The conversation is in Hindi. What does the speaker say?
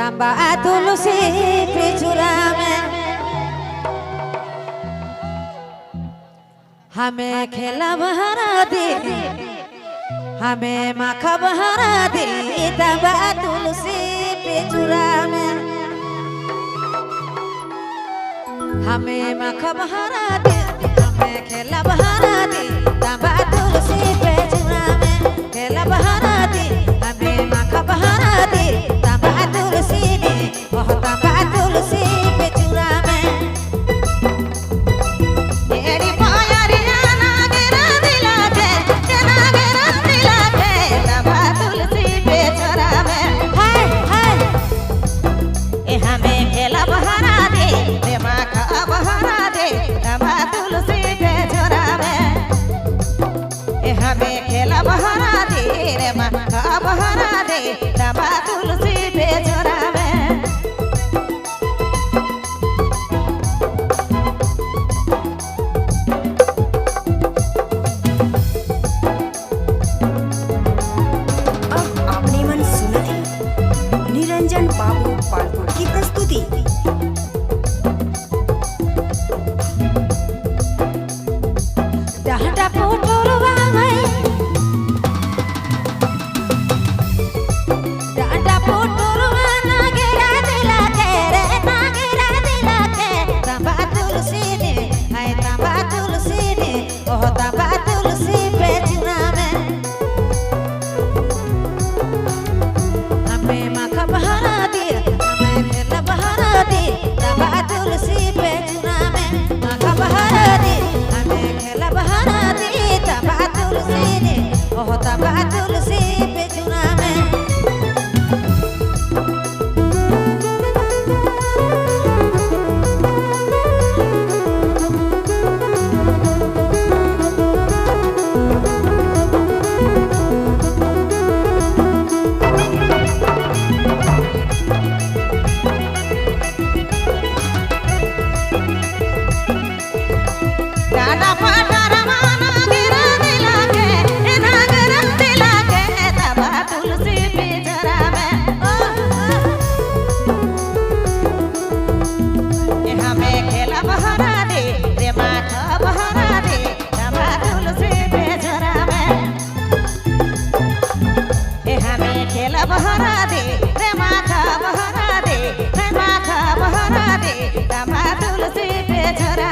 तांबा तुलसी पिछुरा में हमें खेला बहरा दी हमें माखा बहरा दी तांबा तुलसी पिछुरा में हमें माखा बहरा दी हमें खेला बहरा दी तांबा तुलसी पिछुरा में खेला बहरा दी हमें माखा बहरा दी तांबा तुलसी ने ओह तांबा तुलसी पिछुरा में एड़ी पायरिया नागेरा दिला के तांबा तुलसी पिछुरा में हाय हाय ए हमें खेला बहरा दे रे माखा बहरा दे तांबा तुलसी पिछुरा में ए हमें खेला बहरा दे रे माखा बहरा दे तांबा तुलसी पिछुरा में आपने मन सुना थी निरंजन बाबू पालपुर की प्रस्तुति। डांडा पोटरवा में डांडा पोटरवा नागेरा दिला के रे नागेरा दिला के तांबा तुलसी ने हाय तांबा तुलसी ने ओह तांबा तुलसी पिछुरा में हमें माखा बहरा दी हमें खेला बहरा दी तांबा तुलसी पिछुरा में माखा बहरा दी हमें खेला बहरा दी तांबा तुलसी ने ओह तांबा तुलसी पिछुरा में डांडा पटरवा नागेरा दिला के नागेरा दिला के तांबा तुलसी पिछुरा में ए हमें खेला बहरा दे रे माखा बहरा दे तांबा तुलसी पिछुरा में ए हमें खेला बहरा दे रे माखा बहरा दे रे माखा बहरा दे तांबा तुलसी पिछुरा